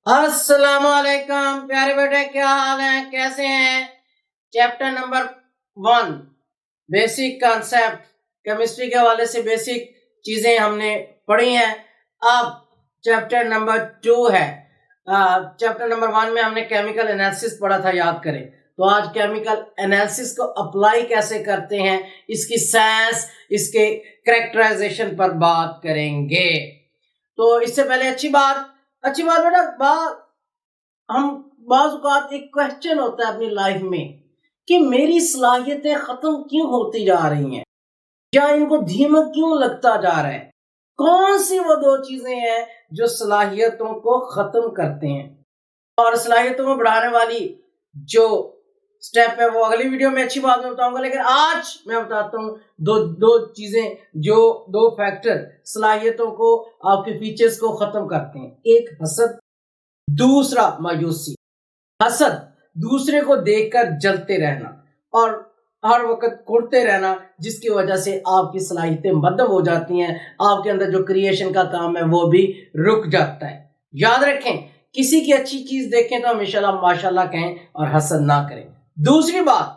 अस्सलामुअलैकुम प्यारे बेटे, क्या हाल है, कैसे हैं। Chapter number 1 basic concept chemistry के हवाले से बेसिक चीजें हमने पढ़ी हैं। अब चैप्टर नंबर 2 है। चैप्टर नंबर 1 में हमने केमिकल एनालिसिस पढ़ा था, याद करें। तो आज केमिकल एनालिसिस को अप्लाई कैसे करते हैं, इसकी साइंस, इसके कैरेक्टराइजेशन पर बात करेंगे। तो इससे पहले अच्छी बात बेटा, हम बाज़ औक़ात एक क्वेश्चन होता है अपनी लाइफ में कि मेरी सलाहियतें खत्म क्यों होती जा रही हैं, या इनको धीमा क्यों लगता जा रहा है। कौन सी वो दो चीजें हैं जो सलाहियतों को खत्म करते हैं, और सलाहियतों को बढ़ाने वाली जो स्टेप है वो अगली वीडियो में अच्छी बात में बताऊंगा। लेकिन आज मैं बताता हूँ दो चीजें, जो दो फैक्टर सलाहियतों को, आपके फीचर्स को खत्म करते हैं। एक हसद, दूसरा मायूसी। हसद, दूसरे को देखकर जलते रहना और हर वक्त कुड़ते रहना, जिसकी वजह से आपकी सलाहियतें मध्यम हो जाती हैं, आपके अंदर जो क्रिएशन का काम है वो भी रुक जाता है। याद रखें, किसी की अच्छी चीज देखें तो हमेशा माशाल्लाह कहें और हसद ना करें। दूसरी बात,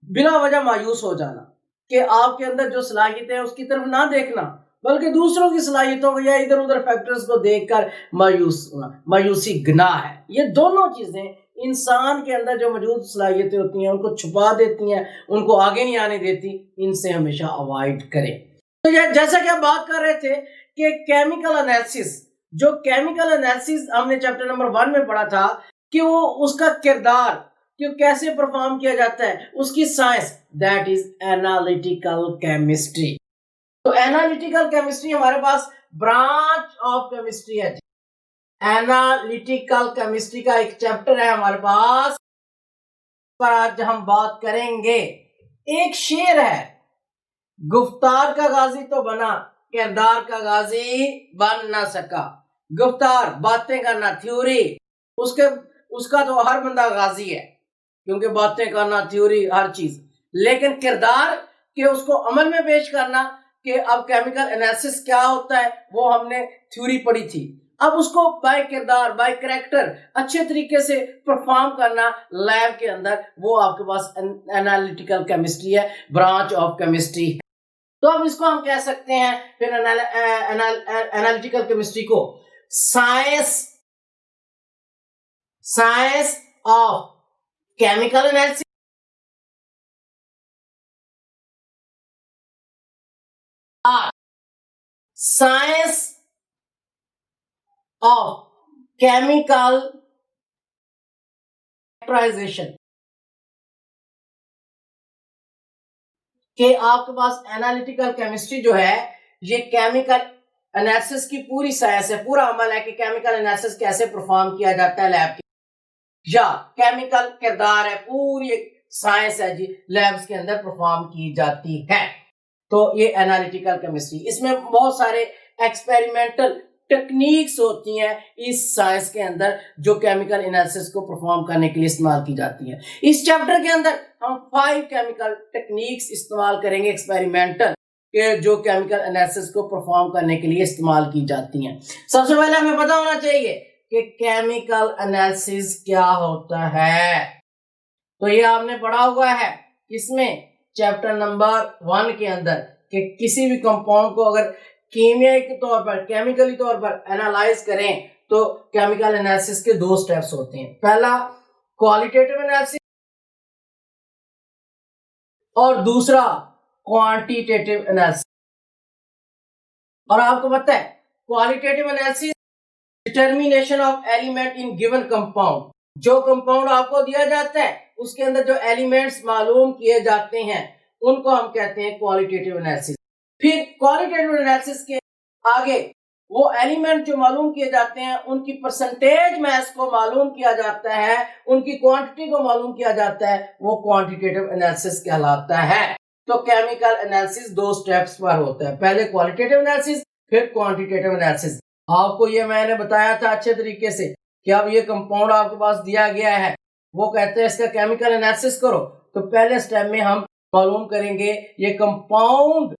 बिना वजह मायूस हो जाना, कि आपके अंदर जो सलाहियतें हैं उसकी तरफ ना देखना, बल्कि दूसरों की सलाहियतों को या इधर उधर फैक्टर्स को देखकर मायूस होना। मायूसी गुनाह है। ये दोनों चीजें इंसान के अंदर जो मौजूद सलाहियतें होती हैं उनको छुपा देती हैं, उनको आगे नहीं आने देती। इनसे हमेशा अवॉइड करें। तो जैसा कि आप बात कर रहे थे कि केमिकल एनालिसिस, जो केमिकल एनालिसिस हमने चैप्टर नंबर 1 में पढ़ा था कि वो उसका किरदार कि कैसे परफॉर्म किया जाता है, उसकी science, that is analytical chemistry. तो एनालिटिकल केमिस्ट्री हमारे पास ब्रांच ऑफ केमिस्ट्री है। एनालिटिकल केमिस्ट्री का एक चैप्टर है हमारे पास, पर आज हम बात करेंगे। एक शेर है, गुफ्तार का गाजी तो बना, किरदार का गाजी बन ना सका। गुफ्तार, बातें करना, थ्योरी, उसका तो हर बंदा गाजी है, क्योंकि बातें करना, थ्योरी, हर चीज। लेकिन किरदार के उसको अमल में पेश करना, कि अब केमिकल एनालिसिस क्या होता है वो हमने थ्योरी पढ़ी थी। अब उसको बाय किरदार, बाय कैरेक्टर अच्छे तरीके से परफॉर्म करना लैब के अंदर, वो आपके पास एनालिटिकल केमिस्ट्री है, ब्रांच ऑफ केमिस्ट्री है। तो अब इसको हम कह सकते हैं फिर एनालिटिकल केमिस्ट्री को science of chemical analysis, science of chemical characterization. कि आपके पास एनालिटिकल केमिस्ट्री जो है, ये केमिकल एनालिसिस की पूरी साइंस है, पूरा अमल है कि केमिकल एनालिसिस कैसे परफॉर्म किया जाता है लैब के, या केमिकल किरदार है, पूरी एक साइंस है जी, लैब्स के अंदर परफॉर्म की जाती है। तो ये एनालिटिकल केमिस्ट्री, इसमें बहुत सारे एक्सपेरिमेंटल टेक्निक्स होती हैं इस साइंस के अंदर, जो केमिकल एनालिसिस को परफॉर्म करने के लिए इस्तेमाल की जाती है। इस चैप्टर के अंदर हम 5 केमिकल टेक्निक्स इस्तेमाल करेंगे एक्सपेरिमेंटल, के जो केमिकल एनालिसिस को परफॉर्म करने के लिए इस्तेमाल की जाती हैं। सबसे पहले हमें पता होना चाहिए कि केमिकल एनालिसिस क्या होता है। तो ये आपने पढ़ा हुआ है इसमें चैप्टर नंबर 1 के अंदर, कि किसी भी कंपाउंड को अगर कीमियाई के तौर पर, केमिकली तौर पर एनालाइज करें तो केमिकल एनालिसिस के 2 स्टेप्स होते हैं। पहला क्वालिटेटिव एनालिसिस और दूसरा क्वांटिटेटिव एनालिसिस। और आपको पता है qualitative analysis, determination of element in given compound, जो कंपाउंड आपको दिया जाता है उसके अंदर जो एलिमेंट्स मालूम किए जाते हैं उनको हम कहते हैं क्वालिटेटिव एनालिसिस। फिर क्वालिटेटिव एनालिसिस के आगे वो एलिमेंट जो मालूम किए जाते हैं उनकी परसेंटेज मास को मालूम किया जाता है, उनकी क्वांटिटी को मालूम किया जाता है, वो क्वांटिटेटिव एनालिसिस कहलाता है। तो केमिकल एनालिसिस 2 स्टेप्स पर होता है, पहले क्वालिटेटिव एनालिसिस, फिर क्वांटिटेटिव एनालिसिस। आपको ये मैंने बताया था अच्छे तरीके से कि अब ये कंपाउंड आपके पास दिया गया है, वो कहते हैं इसका केमिकल एनालिसिस करो। तो पहले स्टेप में हम मालूम करेंगे ये कंपाउंड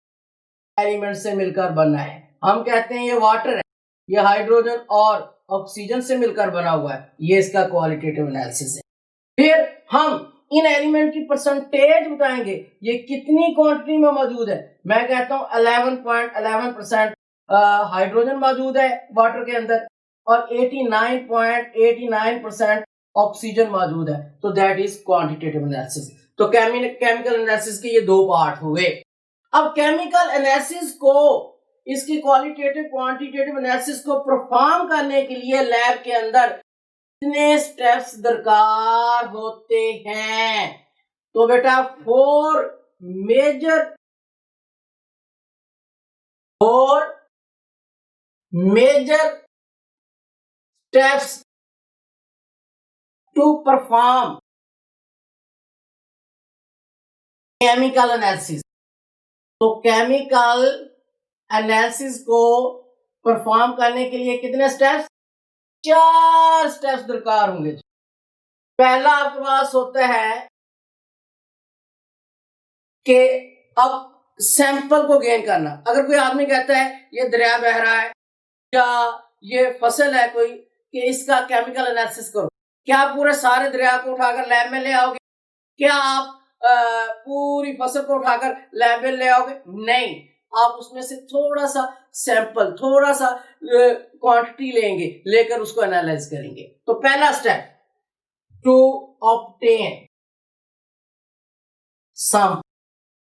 एलिमेंट से मिलकर बना है। हम कहते हैं ये वाटर है, ये हाइड्रोजन और ऑक्सीजन से मिलकर बना हुआ है, ये इसका क्वालिटेटिव एनालिसिस है। फिर हम इन एलिमेंट की परसेंटेज बताएंगे, ये कितनी क्वांटिटी में मौजूद है। मैं कहता हूं 11.11% हाइड्रोजन मौजूद है वाटर के अंदर और 89.89% ऑक्सीजन मौजूद है, तो दैट इज क्वांटिटेटिव एनालिसिस। तो केमिकल एनालिसिस के ये दो पार्ट हुए। अब केमिकल एनालिसिस को, इसकी क्वालिटेटिव क्वांटिटेटिव एनालिसिस को परफॉर्म करने के लिए लैब के अंदर कितने स्टेप्स दरकार होते हैं? तो बेटा four major steps to perform chemical analysis। तो केमिकल एनालिसिस को परफॉर्म करने के लिए कितने स्टेप्स? 4 स्टेप्स दरकार होंगे। पहला आपके पास होता है कि अब सैंपल को गेन करना। अगर कोई आदमी कहता है ये दरिया बह रहा है या ये फसल है कोई, कि इसका केमिकल एनालिसिस करो, क्या आप पूरे सारे दरिया को उठाकर लैब में ले आओगे? क्या आप पूरी फसल को उठाकर लैब में ले आओगे? नहीं, आप उसमें से थोड़ा सा सैंपल, थोड़ा सा क्वांटिटी लेंगे, लेकर उसको एनालाइज करेंगे। तो पहला स्टेप टू ऑब्टेन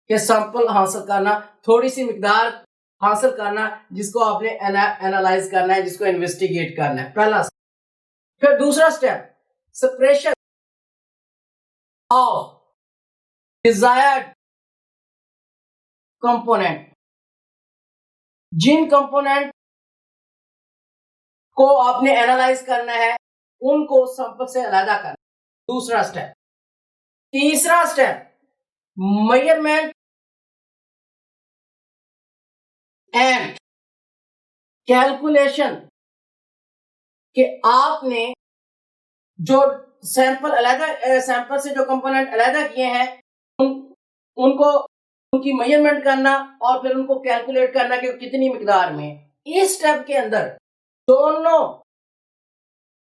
सैंपल हासिल करना, थोड़ी सी मिकदार हासिल करना जिसको आपने एनालाइज करना है, जिसको इन्वेस्टिगेट करना है, पहला स्टेप। फिर दूसरा step separation of desired component. जिन कंपोनेंट को आपने एनालाइज करना है उनको सैंपल से अलग करना, दूसरा स्टेप। तीसरा स्टेप मेजरमेंट एंड कैलकुलेशन, कि आपने जो सैंपल से जो कंपोनेंट अलग किए हैं उनको उनकी मेजरमेंट करना और फिर उनको कैलकुलेट करना कि कितनी मिकदार में। इस स्टेप के अंदर दोनों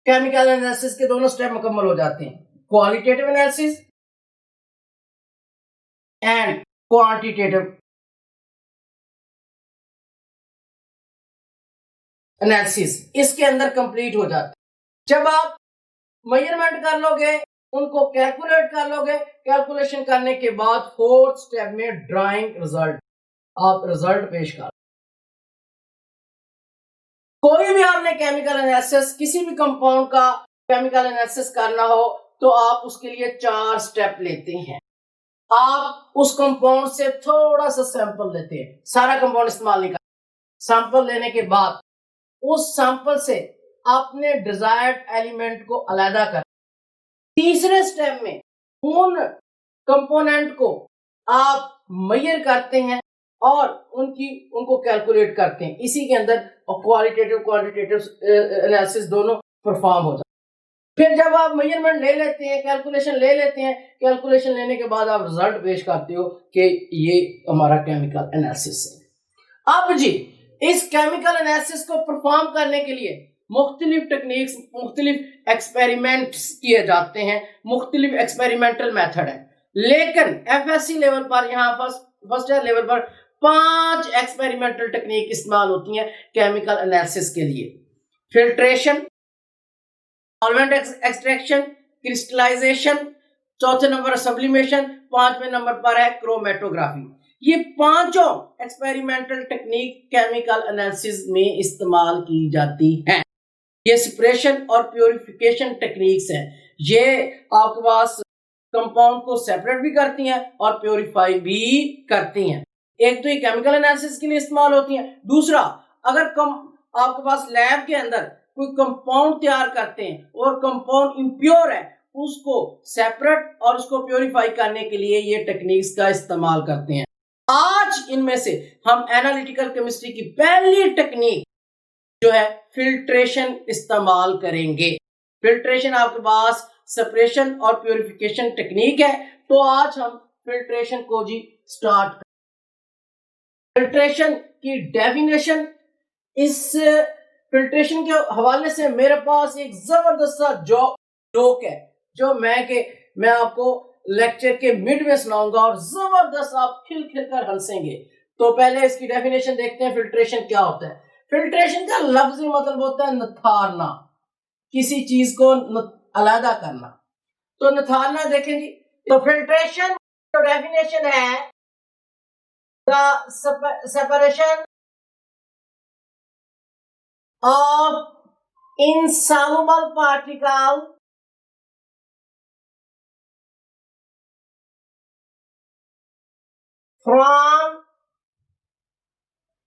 केमिकल एनालिसिस के दोनों स्टेप मुकम्मल हो जाते हैं, qualitative analysis and quantitative analysis इसके अंदर कंप्लीट हो जाता है। जब आप मेजरमेंट कर लोगे, उनको कैलकुलेट कर लोगे, कैलकुलेशन करने के बाद फोर्थ स्टेप में ड्राइंग रिजल्ट, आप रिजल्ट पेश कर। कोई भी आपने केमिकल एनालिसिस, किसी भी कंपाउंड का केमिकल एनालिसिस करना हो तो आप उसके लिए 4 स्टेप लेते हैं। आप उस कंपाउंड से थोड़ा सा सैंपल लेते हैं, सारा कंपाउंड इस्तेमाल नहीं करते। सैंपल लेने के बाद उस सैंपल से अपने डिजायर्ड एलिमेंट को अलग कर, तीसरे स्टेप में उन कंपोनेंट को आप मेजर करते हैं और उनको कैलकुलेट करते हैं। इसी के अंदर क्वालिटेटिव क्वांटिटेटिव एनालिसिस दोनों परफॉर्म हो जाते हैं। फिर जब आप मेजरमेंट ले लेते हैं, कैलकुलेशन ले लेते हैं, कैलकुलेशन लेने के बाद आप रिजल्ट पेश करते हो कि ये हमारा केमिकल एनालिसिस है। अब जी इस केमिकल एनालिसिस को परफॉर्म करने के लिए मुख्तलिफ टेक्निक्स, मुख्तलिफ एक्सपेरिमेंट्स किए जाते हैं, मुख्तलिफ एक्सपेरिमेंटल मेथड है। लेकिन एफएससी लेवल पर, यहाँ फर्स्ट ईयर लेवल पर 5 एक्सपेरिमेंटल टेक्निक इस्तेमाल होती हैं केमिकल एनालिसिस के लिए। फिल्ट्रेशन, सॉल्वेंट एक्सट्रैक्शन, क्रिस्टलाइजेशन, चौथे नंबर सब्लिमेशन, 5वें नंबर पर है क्रोमेटोग्राफी। ये पांचों एक्सपेरिमेंटल टेक्निक केमिकल एनालिसिस में इस्तेमाल की जाती हैं। ये सेपरेशन और प्योरिफिकेशन टेक्निक्स हैं। ये आपके पास कंपाउंड को सेपरेट भी करती हैं और प्योरीफाई भी करती हैं। एक तो ये केमिकल एनालिसिस के लिए इस्तेमाल होती हैं, दूसरा अगर आपके पास लैब के अंदर कोई कंपाउंड तैयार करते हैं और कंपाउंड इम्प्योर है, उसको सेपरेट और उसको प्योरीफाई करने के लिए ये टेक्निक्स का इस्तेमाल करते हैं। आज इनमें से हम एनालिटिकल केमिस्ट्री की पहली टेक्निक जो है फिल्ट्रेशन इस्तेमाल करेंगे। फिल्ट्रेशन आपके पास सेपरेशन और प्योरिफिकेशन टेक्निक है, तो आज हम फिल्ट्रेशन को जी स्टार्ट करें। फिल्ट्रेशन की डेफिनेशन, इस फिल्ट्रेशन के हवाले से मेरे पास एक जबरदस्त सा जोक है जो मैं आपको लेक्चर के मिड में सुनाऊंगा और जबरदस्त आप खिल खिल कर हंसेंगे। तो पहले इसकी डेफिनेशन देखते हैं, फिल्ट्रेशन क्या होता है। फिल्ट्रेशन का लफ्जी मतलब होता है निथारना, किसी चीज को अलग करना। तो निथारना देखें जी, तो फिल्ट्रेशन जो डेफिनेशन है, the separation of insoluble particle from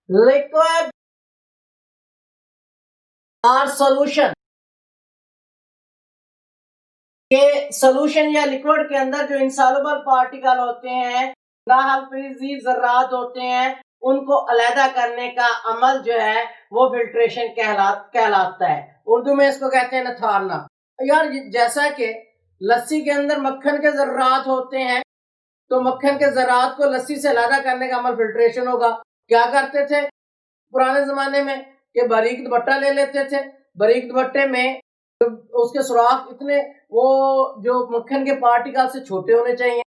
liquid or solution के सॉल्यूशन या लिक्विड के अंदर जो इंसॉल्युबल पार्टिकल होते हैं, नाहलफिजी ज़र्रात होते हैं, उनको अलहदा करने का अमल जो है वो फिल्ट्रेशन कहलाता है। उर्दू में इसको कहते हैं निथारना। यार जैसा कि लस्सी के अंदर मक्खन के ज़र्रात होते हैं, तो मक्खन के ज़र्रात को लस्सी से अलहदा करने का अमल फिल्ट्रेशन होगा। क्या करते थे पुराने जमाने में कि बारीक दुपट्टा ले लेते थे, बारीक दुपट्टे में उसके सुराख इतने वो जो मक्खन के पार्टिकल से छोटे होने चाहिए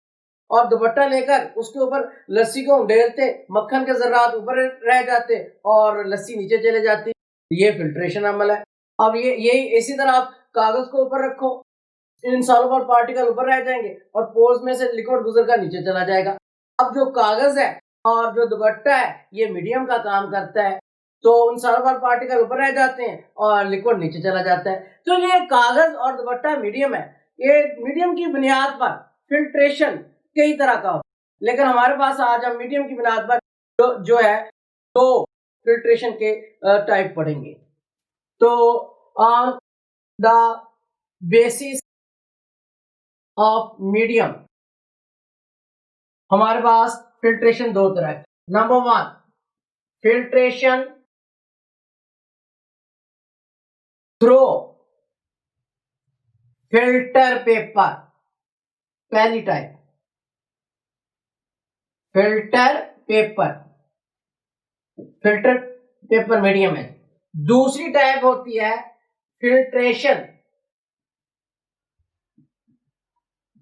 और दुपट्टा लेकर उसके ऊपर लस्सी को उंडेलते, मक्खन के ज़र्रात ऊपर रह जाते और लस्सी नीचे चले जाती। ये फिल्ट्रेशन अमल है। अब ये इसी तरह आप कागज को ऊपर रखो, इनसॉल्युबल पार्टिकल ऊपर रह जाएंगे और पोर्स में से लिक्विड गुजर कर नीचे चला जाएगा। अब जो कागज है और जो दुपट्टा है ये मीडियम का काम करता है, तो इनसॉल्युबल पार्टिकल ऊपर रह जाते हैं और लिक्विड नीचे चला जाता है। तो ये कागज और दुपट्टा मीडियम है। ये मीडियम की बुनियाद पर फिल्ट्रेशन कई तरह का होता है, लेकिन हमारे पास आज हम मीडियम की बुनियाद पर जो है तो फिल्ट्रेशन के टाइप पढ़ेंगे। तो on the basis of medium हमारे पास फिल्ट्रेशन दो तरह है। Number one, filtration through filter paper, पहली टाइप फिल्टर पेपर मीडियम है। दूसरी टाइप होती है फिल्ट्रेशन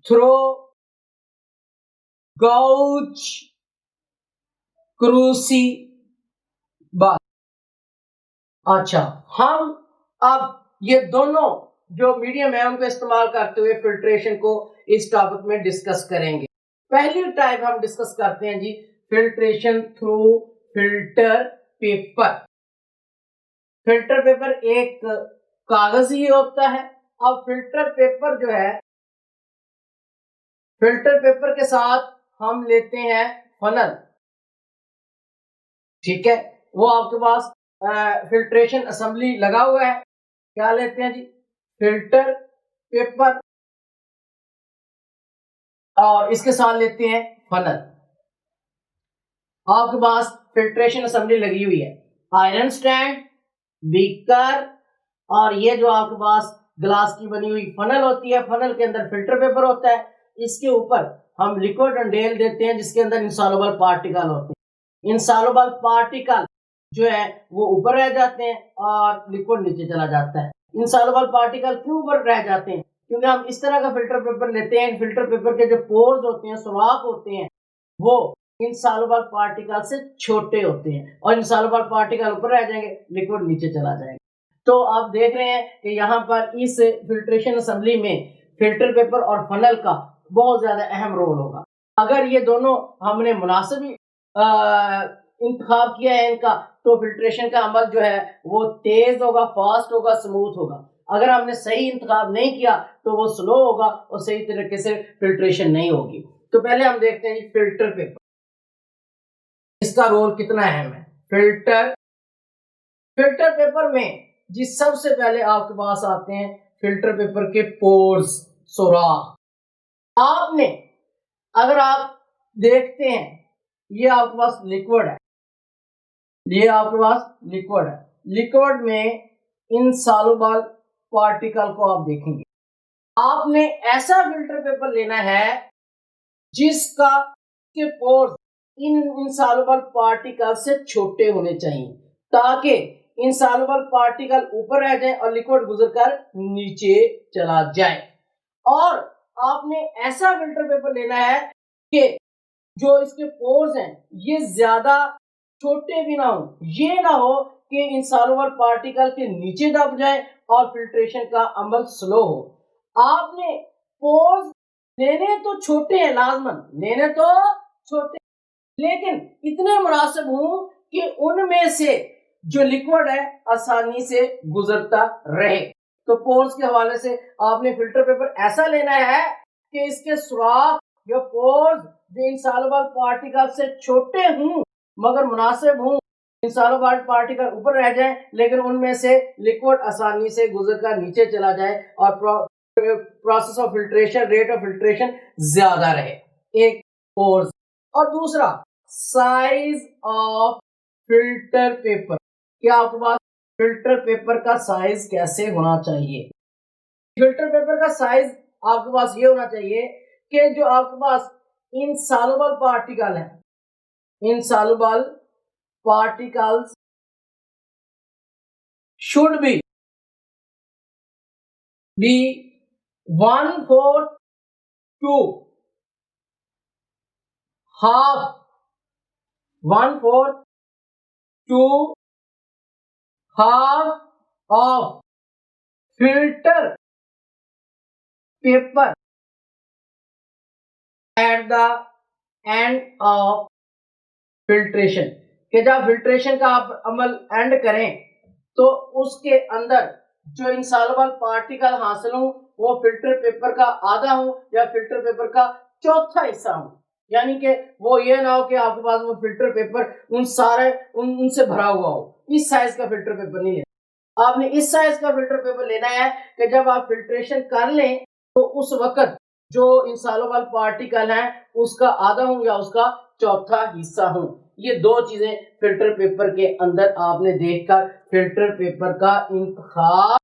थ्रू गाउच क्रूसिबल। अच्छा, हम अब ये दोनों जो मीडियम है उनको इस्तेमाल करते हुए फिल्ट्रेशन को इस टॉपिक में डिस्कस करेंगे। पहली टाइप हम डिस्कस करते हैं जी, filtration through filter paper. Filter paper एक कागज ही होता है। अब फिल्टर पेपर जो है, फिल्टर पेपर के साथ हम लेते हैं फनल, ठीक है, वो आपके पास फिल्ट्रेशन असेंबली लगा हुआ है। क्या लेते हैं जी, फिल्टर पेपर और इसके साथ लेते हैं फनल। आपके पास फिल्ट्रेशन असेंबली लगी हुई है, आयरन स्टैंड, बीकर और ये जो आपके पास ग्लास की बनी हुई फनल होती है, फनल के अंदर फिल्टर पेपर होता है। इसके ऊपर हम लिक्विड अंडेल देते हैं जिसके अंदर इंसॉल्युबल पार्टिकल होते हैं। इंसॉल्युबल पार्टिकल जो है वो ऊपर रह जाते हैं और लिक्विड नीचे चला जाता है। इंसॉल्युबल पार्टिकल क्यों ऊपर रह जाते हैं? क्योंकि हम इस तरह का फिल्टर पेपर लेते हैं, फिल्टर पेपर के जो पोर्स होते हैं, सुराख होते हैं, वो इंसॉल्युबल पार्टिकल से छोटे होते हैं और इंसॉल्युबल पार्टिकल ऊपर रह जाएंगे, लिक्विड नीचे चला जाएगा। तो आप देख रहे हैं कि यहाँ पर इस फिल्ट्रेशन असेंबली में फिल्टर पेपर और फनल का बहुत ज्यादा अहम रोल होगा। अगर ये दोनों हमने मुनासिब इंतखाब किया है इनका, तो फिल्ट्रेशन का अमल जो है वो तेज होगा, फास्ट होगा, स्मूथ होगा। अगर हमने सही इंतखाब नहीं किया तो वो स्लो होगा और सही तरीके से फिल्ट्रेशन नहीं होगी। तो पहले हम देखते हैं फिल्टर पेपर, इसका रोल कितना अहम है। फिल्टर पेपर में जी सबसे पहले आपके पास आते हैं फिल्टर पेपर के पोर्स, सुराख। आपने अगर आप देखते हैं ये आपके पास लिक्विड है, ये आपके पास लिक्विड है, लिक्विड में इनसॉल्युबल पार्टिकल को आप देखेंगे। आपने ऐसा फिल्टर पेपर लेना है जिसका के पोर्स इन इनसॉल्युबल पार्टिकल से छोटे होने चाहिए, ताकि इंसॉल्युबल पार्टिकल ऊपर रह जाए और लिक्विड गुजरकर नीचे चला जाए। और आपने ऐसा फिल्टर पेपर लेना है कि जो इसके पोर्स हैं ये ज्यादा छोटे भी ना हो, ये ना हो कि इंसॉल्युबल पार्टिकल के नीचे दब जाए और फिल्ट्रेशन का अमल स्लो हो। आपने पोर्स लेने तो छोटे हैं, लाजमन लेने तो छोटे, लेकिन इतने मुनासिब हों कि उनमें से जो लिक्विड है आसानी से गुजरता रहे। तो पोर्स के हवाले से आपने फिल्टर पेपर ऐसा लेना है कि इसके सुराख या पोर्स जो इंसॉल्युबल पार्टिकल से छोटे हों मगर मुनासिब हों, इंसॉल्युबल पार्टिकल ऊपर रह जाए लेकिन उनमें से लिक्विड आसानी से गुजरकर नीचे चला जाए और process of filtration, rate of filtration ज्यादा रहे। एक पोर्स। और दूसरा साइज ऑफ फिल्टर पेपर, क्या आपके पास फिल्टर पेपर का साइज कैसे होना चाहिए? फिल्टर पेपर का साइज आपके पास ये होना चाहिए कि जो आपके पास इनसॉल्युबल पार्टिकल है, insoluble particles should be 1/4 to half, 1/4 to half of filter paper at the end of filtration, कि जब फिल्ट्रेशन का आप अमल एंड करें तो उसके अंदर जो इंसॉल्युबल पार्टिकल हासिल हो वो फिल्टर पेपर का आधा हो या फिल्टर पेपर का चौथा हिस्सा हो, यानी कि वो ये ना हो कि आपके पास वो फिल्टर पेपर उनसे भरा हुआ हो। इस साइज का फिल्टर पेपर नहीं लेना, आपने इस साइज का फिल्टर पेपर लेना है कि जब आप फिल्ट्रेशन कर लें तो उस वक्त जो इंसॉल्युबल पार्टिकल है उसका आधा हो या उसका चौथा हिस्सा हो। ये दो चीजें फिल्टर पेपर के अंदर आपने देखकर फिल्टर पेपर का इंतखाब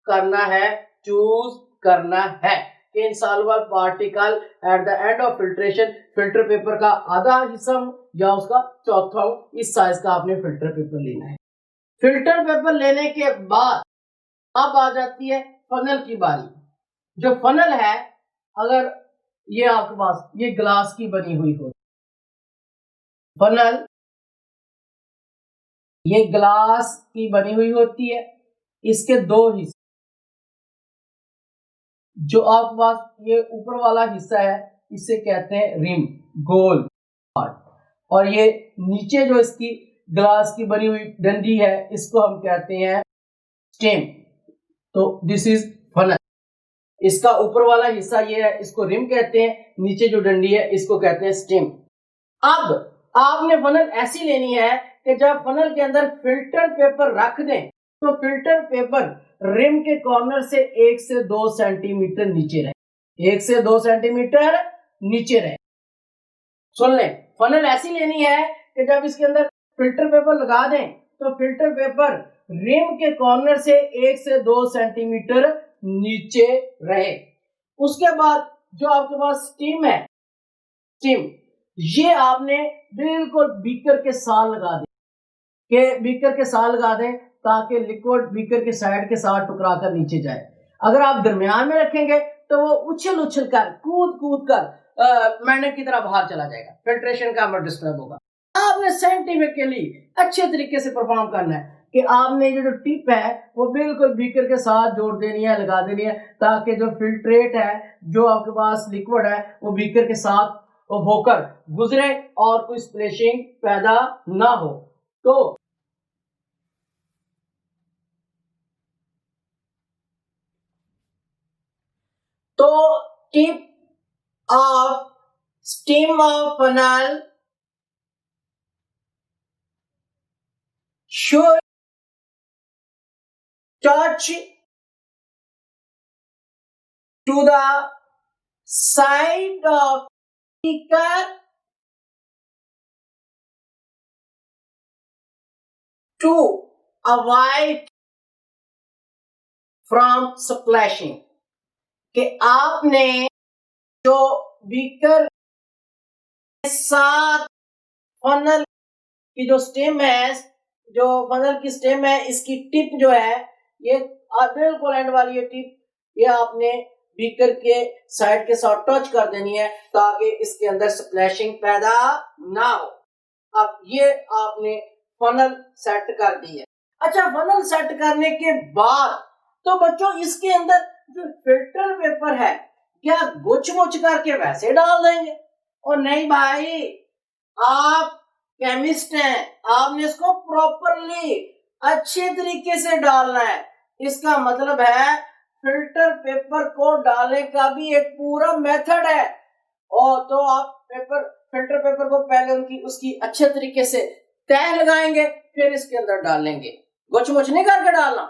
करना है, चूज करना है कि insoluble particle at the end of filtration filter paper का आधा हिस्सा हो या उसका चौथा हो। इस साइज का आपने फिल्टर पेपर लेना है। फिल्टर पेपर लेने के बाद अब आ जाती है फनल की बारी। जो फनल है, अगर ये आपके पास ये ग्लास की बनी हुई हो फनल, ये ग्लास की बनी हुई होती है, इसके दो हिस्से, जो आपके पास ये ऊपर वाला हिस्सा है इसे कहते हैं रिम, गोल पार्ट, और ये नीचे जो इसकी ग्लास की बनी हुई डंडी है इसको हम कहते हैं स्टेम। तो दिस इज फनल। इसका ऊपर वाला हिस्सा ये है, इसको रिम कहते हैं, नीचे जो डंडी है इसको कहते हैं स्टेम। अब आपने फनल ऐसी लेनी है कि जब फनल के अंदर फिल्टर पेपर रख दें तो फिल्टर पेपर रिम के कॉर्नर से 1 से 2 सेंटीमीटर नीचे रहे, 1 से 2 सेंटीमीटर नीचे रहे। सुन लें, फनल ऐसी लेनी है कि जब इसके अंदर फिल्टर पेपर लगा दें तो फिल्टर पेपर रिम के कॉर्नर से 1 से 2 सेंटीमीटर नीचे रहे। उसके बाद जो आपके पास स्टीम है, स्टीम ये आपने बिल्कुल बीकर के साथ लगा दें, कि बीकर के साथ लगा दें ताकि लिक्विड बीकर के साइड के साथ टकरा कर नीचे जाए। अगर आप दरमियान में रखेंगे तो वो उछल उछल कर कूद कूद कर मेंढक की तरह बाहर चला जाएगा, फिल्ट्रेशन का अमल डिस्टर्ब होगा। आपने साइंटिफिकली अच्छे तरीके से परफॉर्म करना है कि आपने जो टिप है वो बिल्कुल बीकर के साथ जोड़ देनी है, लगा देनी है, ताकि जो फिल्ट्रेट है, जो आपके पास लिक्विड है वो बीकर के साथ होकर गुजरे और कोई स्प्लैशिंग पैदा ना हो। तो tip of steam of funnel should touch to the side of beaker to avoid from splashing, कि आपने जो बीकर के साथ फनल की जो स्टेम है जो फनल की स्टेम है इसकी टिप जो है ये बिल्कुल एंड वाली ये टिप ये आपने बीकर के साइड के साथ टच कर देनी है ताकि इसके अंदर स्प्लैशिंग पैदा ना हो। अब ये आपने फनल सेट कर दी है। अच्छा, फनल सेट करने के बाद तो बच्चों इसके अंदर जो फिल्टर पेपर है क्या गुच मुच करके वैसे डाल देंगे? और नहीं भाई, आप केमिस्ट हैं, आपने इसको प्रॉपरली अच्छे तरीके से डालना है। इसका मतलब है फिल्टर पेपर को डालने का भी एक पूरा मेथड है। और तो आप फिल्टर पेपर को पहले उसकी अच्छे तरीके से तह लगाएंगे, फिर इसके अंदर डालेंगे, गुच मुच नहीं करके डालना।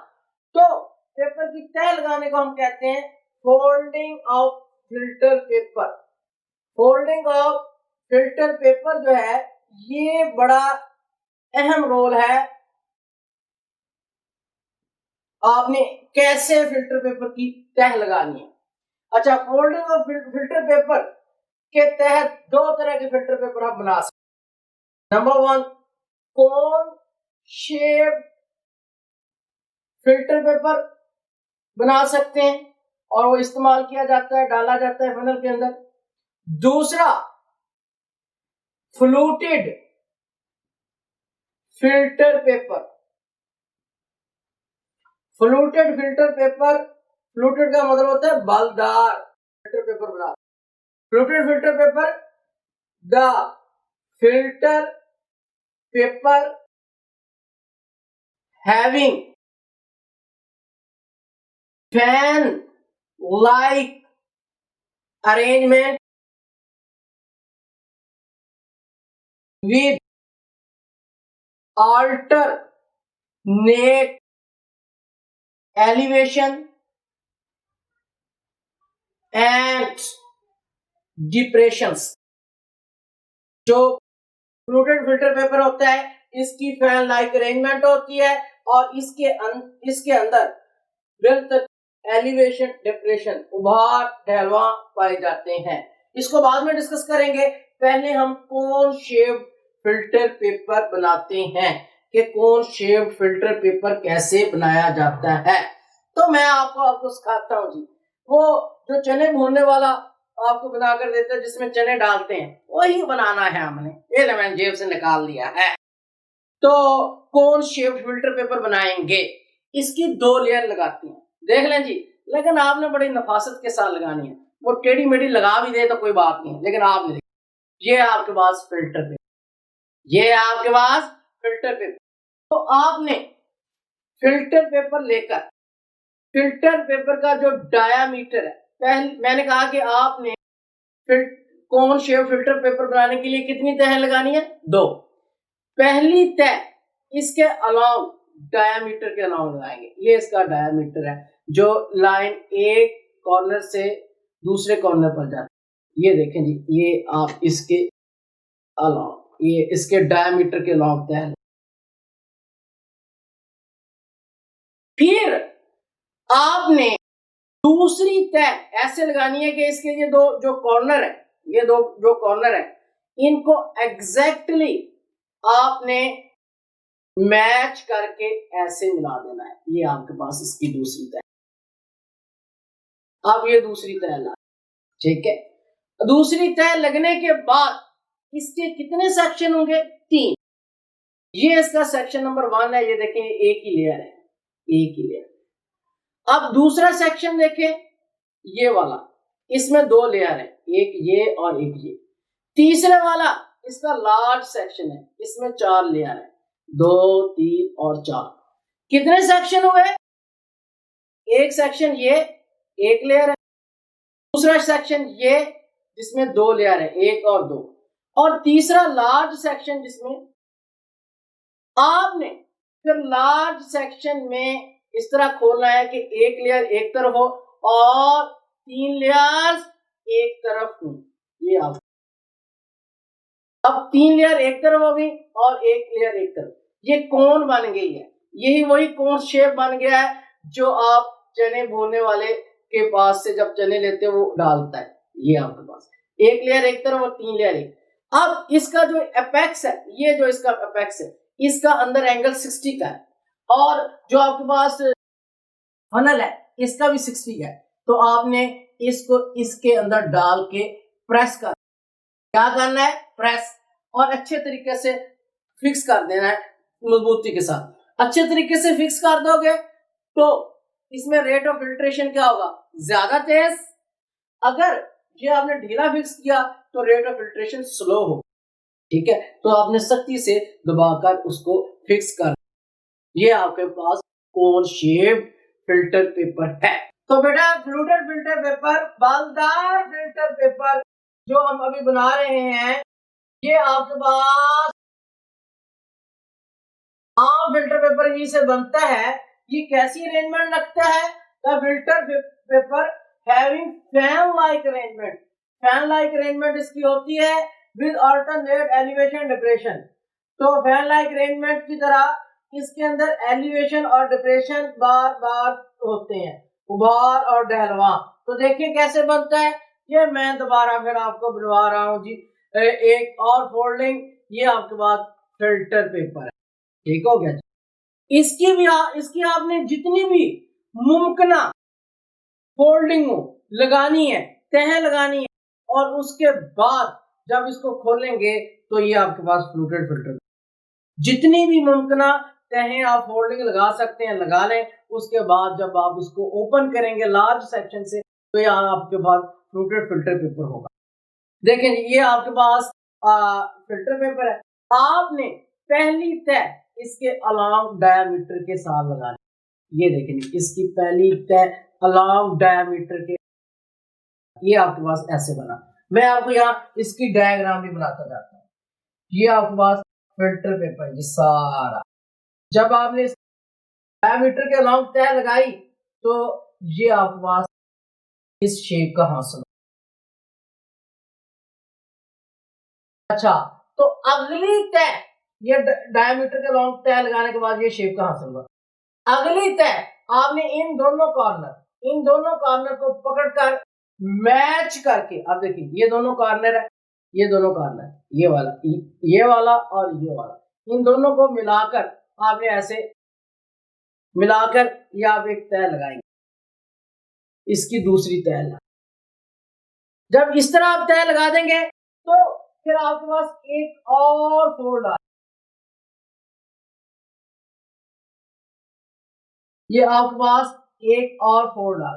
तो पेपर की तह लगाने को हम कहते हैं folding of filter paper. Folding of filter paper जो है ये बड़ा अहम रोल है। आपने कैसे फिल्टर पेपर की तह लगानी है। अच्छा, फोल्डिंग ऑफ फिल्टर पेपर के तहत दो तरह के फिल्टर पेपर आप बना सकते। Number 1 cone shape filter paper बना सकते हैं और वो इस्तेमाल किया जाता है, डाला जाता है फनल के अंदर। दूसरा fluted filter paper. Fluted filter paper, fluted का मतलब होता है बलदार फिल्टर पेपर बना। Fluted filter paper, the filter paper having fan like arrangement with alternate elevation and depressions। जो फ्लूटेड फिल्टर पेपर होता है इसकी फैन लाइक अरेंजमेंट होती है और इसके अंदर बिल्कुल एलिवेशन डिप्रेशन उभार ढलवा पाए जाते हैं। इसको बाद में डिस्कस करेंगे। पहले हम कोन शेप फिल्टर पेपर बनाते हैं कि कोन शेप फिल्टर पेपर कैसे बनाया जाता है। तो मैं आपको सिखाता हूँ जी। वो जो चने भूनने वाला आपको बनाकर देता है जिसमें चने डालते हैं वही बनाना है हमने। ये मैंने जेब से निकाल लिया है। तो कोन शेप फिल्टर पेपर बनाएंगे, इसकी 2 लेयर लगाती हैं। देख लें जी, लेकिन आपने बड़ी नफासत के साथ लगानी है। वो टेढ़ी मेढ़ी लगा भी दे तो कोई बात नहीं है, लेकिन आपने ये आपके पास फिल्टर पेपर, ये आपके पास फिल्टर पेपर। तो आपने फिल्टर पेपर लेकर फिल्टर पेपर का जो डायामीटर है, मैंने कहा कि आपने कोन शेप फिल्टर पेपर बनाने के लिए कितनी तह लगानी है? 2। पहली तह इसके अलाउंग डायामीटर के अलाउंग लगाएंगे। ये इसका डायामीटर है जो लाइन एक कॉर्नर से दूसरे कॉर्नर पर जाती है। ये देखें जी, ये आप इसके अलाउंग, ये इसके डायामीटर के अलाउंग तह। फिर आपने दूसरी तह ऐसे लगानी है कि इसके ये दो जो कॉर्नर है, ये दो जो कॉर्नर है इनको एग्जैक्टली आपने मैच करके ऐसे मिला देना है। ये आपके पास इसकी दूसरी तह। अब ये दूसरी तह ला, ठीक है। दूसरी तह लगने के बाद इसके कितने सेक्शन होंगे? 3। ये इसका सेक्शन नंबर 1 है। ये देखें, एक ही लेयर है, एक ही लेयर। अब दूसरा सेक्शन देखें, ये वाला, इसमें 2 लेयर है, एक ये और एक ये। तीसरे वाला इसका लार्ज सेक्शन है, इसमें 4 लेयर है, 2 3 और 4। कितने सेक्शन हुए? एक सेक्शन ये एक लेयर है, दूसरा सेक्शन ये जिसमें 2 लेयर है, एक और 2, और तीसरा लार्ज सेक्शन जिसमें आपने फिर लार्ज सेक्शन में इस तरह खोलना है कि एक लेयर एक तरफ हो और 3 लेयर्स एक तरफ हो। ये आप अब 3 लेयर एक तरफ हो गई और एक लेयर एक तरफ, ये कोन बन गई है। यही वही कोन शेप बन गया है जो आप चने भूनने वाले के पास से जब चने लेते हैं वो डालता है। ये आपके पास एक लेयर एक तरफ और 3 लेयर एक। अब इसका जो एपेक्स है, ये जो इसका एपेक्स है, इसका अंदर एंगल 60 का है, और जो आपके पास फनल है इसका भी 60 का है। तो आपने इसको इसके अंदर डाल के प्रेस कर, क्या करना है, प्रेस, और अच्छे तरीके से फिक्स कर देना है मजबूती के साथ। अच्छे तरीके से फिक्स कर दोगे तो इसमें रेट ऑफ फिल्ट्रेशन क्या होगा, ज्यादा तेज। अगर ये आपने ढीला फिक्स किया तो रेट ऑफ फिल्ट्रेशन स्लो हो, ठीक है। तो आपने सख्ती से दबाकर उसको फिक्स कर, ये आपके पास कोन शेप फिल्टर पेपर है। तो बेटा fluted filter paper, Baldar filter paper जो हम अभी बना रहे हैं, ये आपके पास आम फिल्टर पेपर यही से बनता है। ये कैसी अरेंजमेंट रखता है, the filter paper having fan like arrangement. Fan like arrangement इसकी होती है विद अल्टरनेट एलिवेशन डिप्रेशन। तो फैन लाइक अरेंजमेंट की तरह इसके अंदर एलिवेशन और डिप्रेशन बार बार होते हैं, उभार और ढलवा। तो देखिए कैसे बनता है, ये मैं दोबारा फिर आपको बनवा रहा हूँ जी, एक और फोल्डिंग, ये आपके पास फिल्टर पेपर है, ठीक हो गया। इसकी आपने जितनी भी मुमकिन फोल्डिंग लगानी है, तह लगानी है, और उसके बाद जब इसको खोलेंगे तो ये आपके पास फ्लूटेड फिल्टर, जितनी भी मुमकिन तहें आप फोल्डिंग लगा सकते हैं लगा लें। उसके बाद जब आप इसको ओपन करेंगे लार्ज सेक्शन से तो यहाँ आपके पास फ्लूटेड फिल्टर पेपर होगा। देखें ये आपके पास फिल्टर पेपर है। आपने पहली तह इसके अलाउंग डायमीटर के साथ लगानी, ये देखें इसकी पहली तह अलाउंग डायमीटर के, ये आपके पास ऐसे बना। मैं आपको यहाँ इसकी डायग्राम भी बनाता जाता हूँ। ये आपके पास फिल्टर पेपर जी सारा, जब आपने डायमीटर के अलाउंग तह लगाई तो ये आपके पास इस शेप का हासिल। अच्छा, तो अगली तह, ये डायमीटर के लॉन्ग तह लगाने के बाद ये शेप कहां से होगा। अगली तह आपने इन दोनों कॉर्नर को पकड़कर मैच करके, अब देखिए ये दोनों कॉर्नर है, ये दोनों कॉर्नर, ये वाला और ये वाला, इन दोनों को मिलाकर आपने ऐसे मिलाकर ये आप एक तह लगाएंगे, इसकी दूसरी तह लगा। जब इस तरह आप तह लगा देंगे तो फिर आपके पास एक और फोल्ड आ, ये आपके पास एक और फोल्ड आ,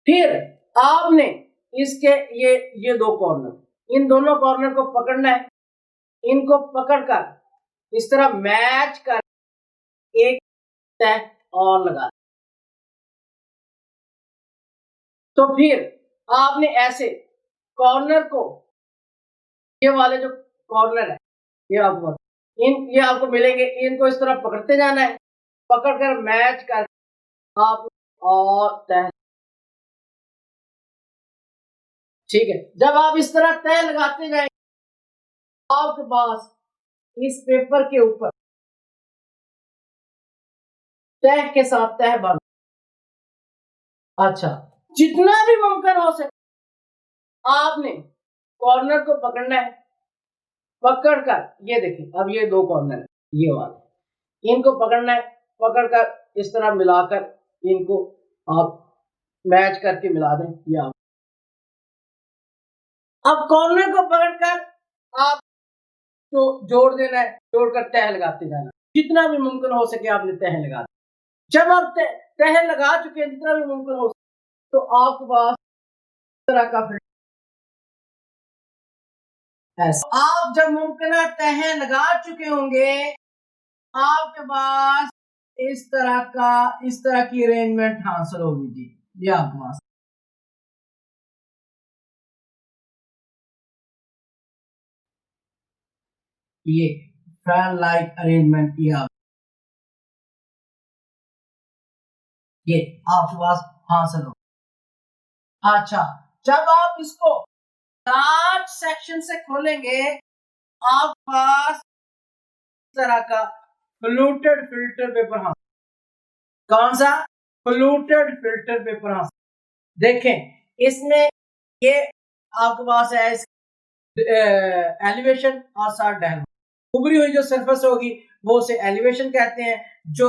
फिर आपने इसके ये दो कॉर्नर, इन दोनों कॉर्नर को पकड़ना है, इनको पकड़कर इस तरह मैच कर एक तह और लगा, तो फिर आपने ऐसे कॉर्नर को, ये वाले जो कॉर्नर है ये आपको ये आपको मिलेंगे, इनको इस तरह पकड़ते जाना है, पकड़कर मैच कर आप और तह, ठीक है। जब आप इस तरह तह लगाते जाएंगे आपके पास इस पेपर के ऊपर तह के साथ तह बन, अच्छा जितना भी मुमकिन हो सके आपने कॉर्नर को पकड़ना है, पकड़कर ये देखिए अब ये दो कॉर्नर है, ये वाले, इनको पकड़ना है, पकड़कर इस तरह मिलाकर इनको आप मैच करके मिला दें, ये आप अब कॉर्नर को पकड़कर आप तो जोड़ देना है, जोड़कर तह लगाते जाना, जितना भी मुमकिन हो सके आपने तह लगा। जब आप तह लगा चुके हैं जितना भी मुमकिन हो सके तो आपके पास तरह का ऐसा, आप जब मुमकिन तह लगा चुके होंगे आपके पास इस तरह की अरेंजमेंट हासिल होगी जी, ये आपके पास ये फैन लाइक अरेंजमेंट, ये आपके पास हासिल हो। अच्छा, जब आप इसको लार्ज सेक्शन से खोलेंगे आप पास इस तरह का फ्लूटेड फिल्टर पेपर हासिल, कौन सा, फ्लूटेड फिल्टर पेपर हासिल। देखें इसमें ये आपके पास है एलिवेशन और साथ डैम, उभरी हुई जो सरफेस होगी वो उसे एलिवेशन कहते हैं, जो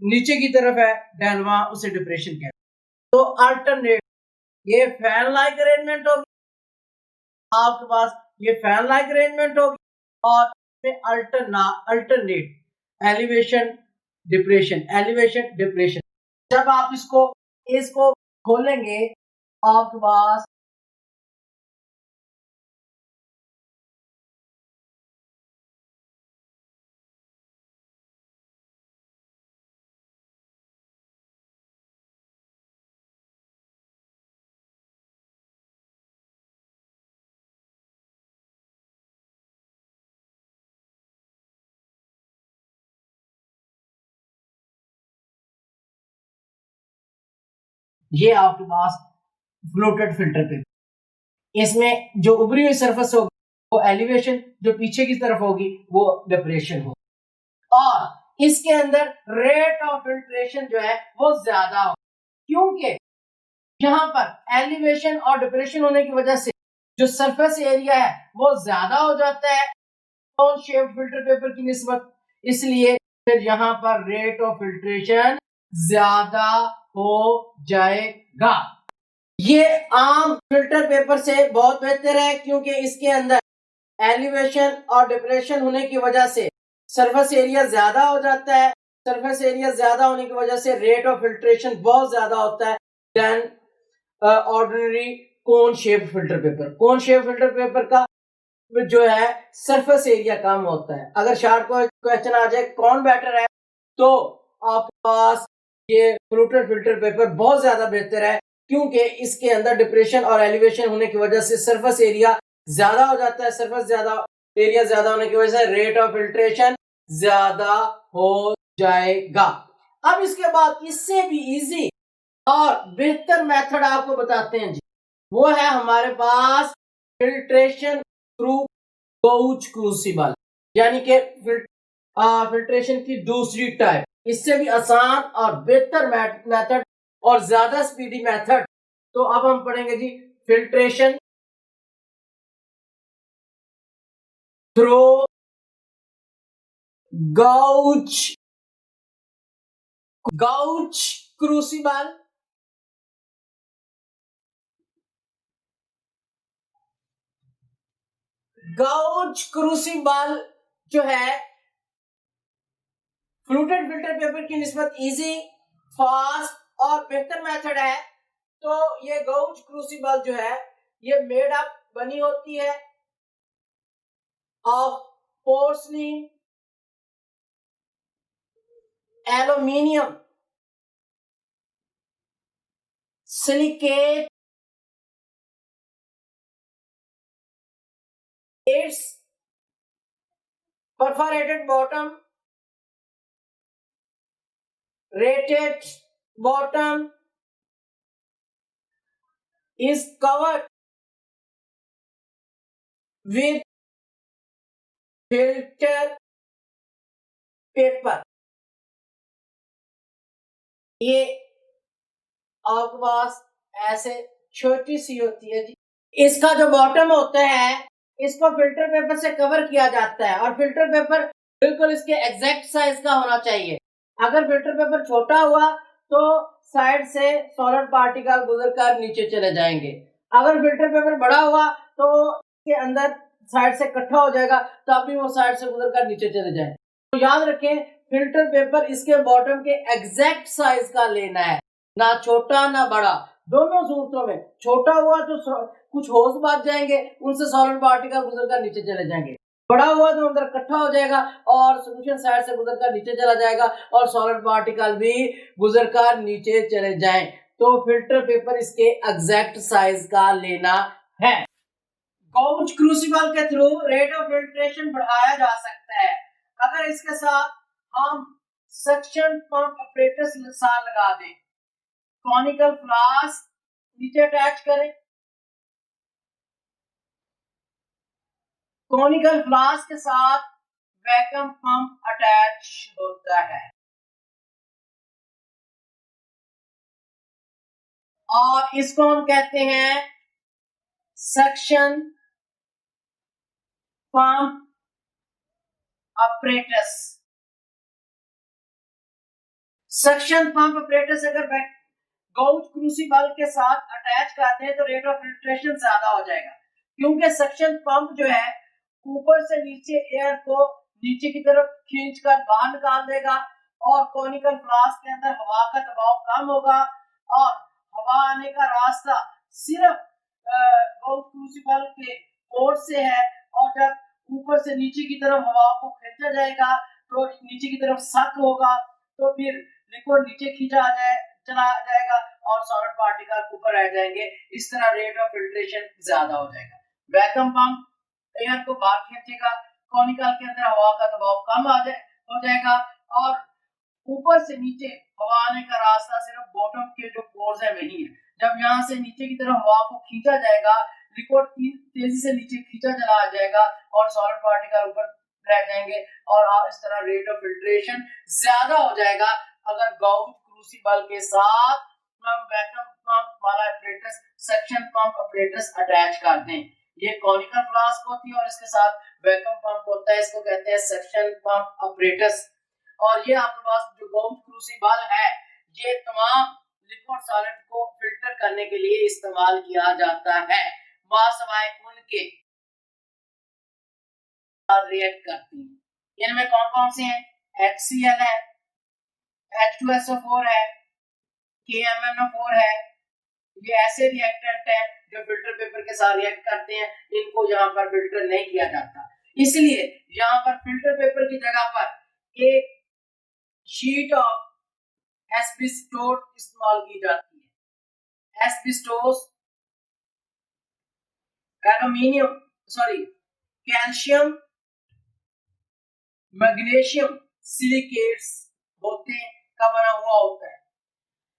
नीचे की तरफ है डैलवा उसे डिप्रेशन कहते हैं। तो अल्टरनेट, ये फैन लाइक अरेंजमेंट होगी, आपके पास ये फैन लाइक अरेंजमेंट होगी, और alternate elevation depression, elevation depression. जब आप इसको खोलेंगे आपके पास ये आपके पास फ्लोटेड फिल्टर पेपर, इसमें जो उभरी हुई सरफेस होगी वो एलिवेशन, जो पीछे की तरफ होगी वो डिप्रेशन होगी, और इसके अंदर रेट ऑफ फिल्ट्रेशन जो है वो ज्यादा हो, क्योंकि यहाँ पर एलिवेशन और डिप्रेशन होने की वजह से जो सरफेस एरिया है वो ज्यादा हो जाता है कौन शेप फिल्टर पेपर की निस्बत, इसलिए फिर यहाँ पर रेट ऑफ फिल्ट्रेशन ज्यादा हो जाएगा। ये आम फिल्टर पेपर से बहुत बेहतर है, क्योंकि इसके अंदर एलिवेशन और डिप्रेशन होने की वजह से सरफेस एरिया ज्यादा हो जाता है, सरफेस एरिया ज्यादा होने की वजह से रेट ऑफ फिल्ट्रेशन बहुत ज्यादा होता है then ordinary cone shape filter paper. Cone shape filter paper का जो है सरफेस एरिया कम होता है। अगर शार्ट क्वेश्चन आ जाए कौन बेटर है, तो आपके पास ये फ्लूटेड फिल्टर पेपर बहुत ज्यादा बेहतर है, क्योंकि इसके अंदर डिप्रेशन और एलिवेशन होने की वजह से सरफेस एरिया ज्यादा हो जाता है, सरफेस ज्यादा एरिया ज्यादा होने की वजह से रेट ऑफ फिल्ट्रेशन ज्यादा हो जाएगा। अब इसके बाद इससे भी इजी और बेहतर मेथड आपको बताते हैं जी, वो है हमारे पास फिल्ट्रेशन थ्रू गौच क्रूसिबल, यानी कि फिल्ट्रेशन की दूसरी टाइप, इससे भी आसान और बेहतर मेथड और ज्यादा स्पीडी मेथड। तो अब हम पढ़ेंगे जी फिल्ट्रेशन थ्रू गौच गौच क्रूसिबल। गौच क्रूसिबल जो है फ्लूटेड फिल्टर पेपर की निस्बत इजी, फास्ट और बेहतर मेथड है। तो ये गौच क्रूसिबल जो है ये मेड अप बनी होती है of porcelain, aluminium, silicate, its perforated bottom, rated bottom is covered with filter paper। ये आपके पास ऐसे छोटी सी होती है जी, इसका जो बॉटम होता है इसको फिल्टर पेपर से कवर किया जाता है, और फिल्टर पेपर बिल्कुल इसके एग्जैक्ट साइज का होना चाहिए। अगर फिल्टर पेपर छोटा हुआ तो साइड से सॉलिड पार्टिकल गुजरकर नीचे चले जाएंगे, अगर फिल्टर पेपर बड़ा हुआ तो इसके अंदर साइड से इकट्ठा हो जाएगा, तब भी वो साइड से गुजरकर नीचे चले जाए। तो याद रखें फिल्टर पेपर इसके बॉटम के एग्जैक्ट साइज का लेना है, ना छोटा ना बड़ा। दोनों सूरतों में छोटा हुआ तो कुछ होल्स बच जाएंगे, उनसे सॉलिड पार्टिकल गुजरकर नीचे चले जाएंगे, बड़ा हुआ तो अंदर इकट्ठा हो जाएगा और सोल्यूशन साइड से गुजरकर नीचे चला जाएगा और सॉलिड पार्टिकल भी गुजरकर नीचे चले जाएं। तो फिल्टर पेपर इसके एग्जैक्ट साइज का लेना है। गौच क्रूसिबल के थ्रू रेट ऑफ फिल्ट्रेशन बढ़ाया जा सकता है अगर इसके साथ हम सक्शन पंप ऑपरेटर्स लगा दें, कॉनिकल फ्लास्क नीचे अटैच करें, कॉनिकल फ्लास्क के साथ वैक्यूम पंप अटैच होता है, और इसको हम कहते हैं suction pump apparatus. Suction pump apparatus अगर गाउच क्रूसिबल के साथ अटैच करते हैं तो रेट ऑफ फिल्ट्रेशन ज्यादा हो जाएगा, क्योंकि सक्शन पंप जो है ऊपर से नीचे एयर को नीचे की तरफ खींचकर बाहर निकाल देगा और कॉनिकल फ्लास्क के अंदर हवा का दबाव कम होगा और हवा आने का रास्ता सिर्फ गाउच क्रूसिबल के पोर से है। और जब ऊपर से नीचे की तरफ हवा को खींचा जाएगा तो नीचे की तरफ सक होगा, तो फिर लिक्विड नीचे खींचा चला जाएगा और सॉलिड पार्टिकल ऊपर रह जाएंगे। इस तरह रेट ऑफ फिल्ट्रेशन ज्यादा हो जाएगा। वैक्यूम पंप एयर को बाहर खींचेगा, कॉनिकल के अंदर हवा का दबाव कम हो जाएगा और ऊपर से नीचे हवा आने का रास्ता सिर्फ बॉटम के जो पोर्स है वही है। जब यहाँ से नीचे की तरफ हवा को खींचा जाएगा, लिक्विड तेजी से नीचे खींचा चला जाएगा और सॉलिड पार्टिकल ऊपर रह जाएंगे और इस तरह रेट ऑफ फिल्ट्रेशन ज्यादा हो जाएगा अगर गाउच क्रूसिबल के साथ हम वैक्यूम पंप वाला apparatus, suction pump apparatus attach कर दें। ये कॉनिकल फ्लास्क होती है और इसके साथ वैक्यूम पंप होता है, इसको कहते हैं सक्शन पंप apparatus। और ये आपके पास जो गाउच क्रूसिबल है ये तमाम लिक्विड सॉलिड को फिल्टर करने के लिए इस्तेमाल किया जाता है, वासवाएं उनके रिएक्ट करती हैं। इनमें कौन कौन से हैं? HCl है, H2SO4 है, KMnO4 है। ये ऐसे रिएक्टेंट हैं जो फिल्टर पेपर के साथ रिएक्ट करते हैं, इनको यहाँ पर फिल्टर नहीं किया जाता, इसलिए यहाँ पर फिल्टर पेपर की जगह पर एक शीट ऑफ एस्बेस्टोस इस्तेमाल की जाती है। एस्बेस्टोस कैल्शियम मैग्नीशियम सिलिकेट्स होते का बना हुआ होता है।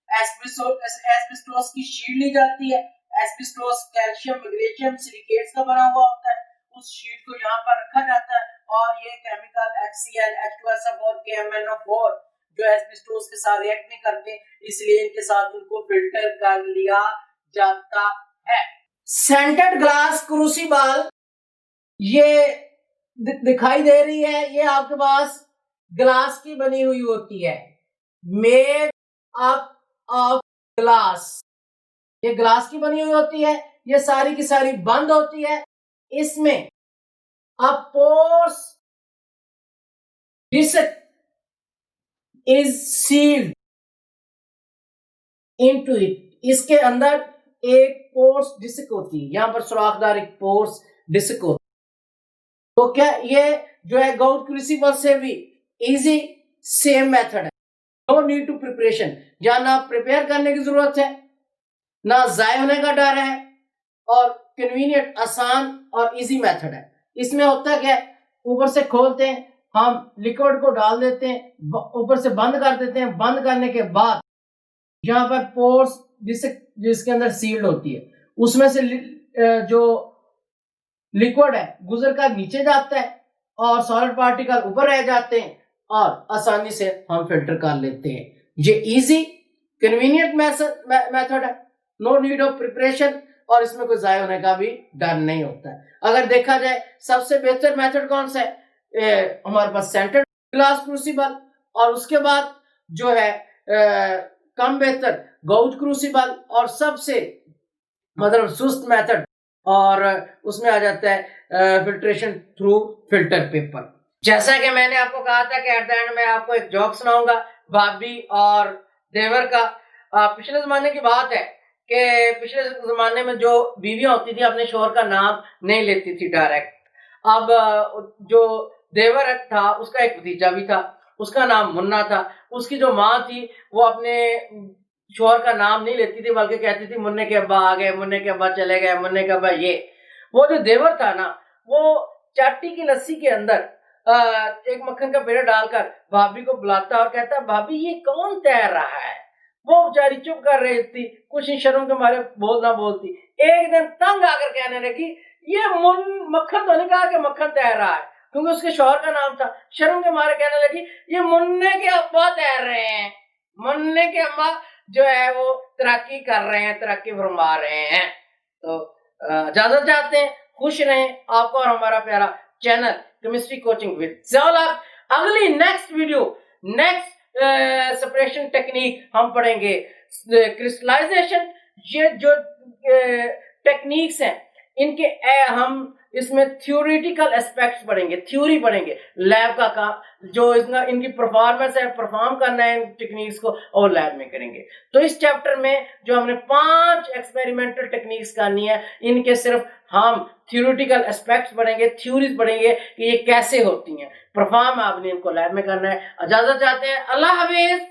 एस्बेस्टोस की शीट ली जाती है, एस्बेस्टोस कैल्शियम मैग्नीशियम सिलिकेट्स का बना हुआ होता है, उस शीट को यहाँ पर रखा जाता है और ये केमिकल HCl, H2SO4, KMnO4 जो एस्बेस्टोस के साथ रिएक्ट नहीं करते, इसलिए इनके साथ उनको फिल्टर कर लिया जाता है। सेंटेड ग्लास क्रूसिबल ये दिखाई दे रही है, ये आपके पास ग्लास की बनी हुई होती है, मेड अप ऑफ ग्लास। ये ग्लास की बनी हुई होती है, ये सारी की सारी बंद होती है। इसमें अब pores disc is sealed into it. इसके अंदर एक पोर्स डिस्क होती है, यहां पर सुराखदार एक पोर्स डिस्क होती है। तो क्या ये जो है गाउच क्रूसिबल से भी इजी सेम मेथड है, नो नीड टू प्रिपरेशन। या ना प्रिपेयर करने की जरूरत है, ना जाया होने का डर है और कन्वीनियंट, आसान और इजी मेथड है। इसमें होता क्या है, ऊपर से खोलते हैं, हम लिक्विड को डाल देते हैं, ऊपर से बंद कर देते हैं, बंद करने के बाद यहाँ पर पोर्स जिसके अंदर सील्ड होती है, उसमें से जो लिक्विड है गुजर कर नीचे जाता है और सॉलिड पार्टिकल ऊपर रह जाते हैं और आसानी से हम फिल्टर कर लेते हैं। ये इजी कन्वीनियंट मेथड है, नो नीड ऑफ प्रिपरेशन और इसमें कोई जाया होने का भी डर नहीं होता है। अगर देखा जाए सबसे बेहतर मेथड कौन सा है, हमारे पास सेंटेड ग्लास क्रूसिबल और उसके बाद जो है कम बेहतर गाउच क्रूसिबल और सबसे मतलब सुस्त मेथड और उसमें आ जाता है फिल्ट्रेशन थ्रू फिल्टर पेपर। जैसा कि मैंने आपको कहा था कि एट द एंड में आपको एक जोक सुनाऊंगा भाभी और देवर का। पिछले जमाने की बात है कि पिछले जमाने में जो बीवियां होती थी अपने शोहर का नाम नहीं लेती थी डायरेक्ट। अब जो देवर था उसका एक भतीजा भी था, उसका नाम मुन्ना था। उसकी जो माँ थी वो अपने शोहर का नाम नहीं लेती थी, बल्कि कहती थी मुन्ने के अब्बा आ गए, मुन्ने के अब्बा चले गए, मुन्ने के अब्बा ये। वो जो देवर था ना, वो चाटी की लस्सी के अंदर एक मक्खन का पेड़ा डालकर भाभी को बुलाता और कहता भाभी ये कौन तैर रहा है। वो बेचारी चुप कर रही थी, कुछ शर्म के मारे बोलना बोलती। एक दिन तंग आकर कहने लगी ये मक्खन तो नहीं कहा कि मक्खन तैर रहा है, क्योंकि उसके शौहर का नाम था। शर्म के मारे कहने लगी ये मुन्ने के अब्बा तैर रहे हैं, मुन्ने के अब्बा जो है वो तरक्की कर रहे हैं, तरक्की फरमा रहे हैं। तो इजाजत चाहते हैं, खुश रहें। आपको और हमारा प्यारा चैनल केमिस्ट्री कोचिंग विद ज़ियाउल-हक। अगली next video, next separation technique हम पढ़ेंगे क्रिस्टलाइजेशन। ये जो टेक्निक्स हैं इनके हम इसमें थ्योरेटिकल एस्पेक्ट्स पढ़ेंगे, थ्योरी पढ़ेंगे, लैब का काम जो इनकी परफॉर्मेंस है, परफॉर्म करना है इन टेक्निक्स को और लैब में करेंगे। तो इस चैप्टर में जो हमने 5 एक्सपेरिमेंटल टेक्निक्स करनी है, इनके सिर्फ हम थ्योरेटिकल एस्पेक्ट्स पढ़ेंगे, थ्योरीज पढ़ेंगे कि ये कैसे होती हैं, परफॉर्म आपने इनको लैब में करना है। इजाजत चाहते हैं, अल्लाह हाफिज।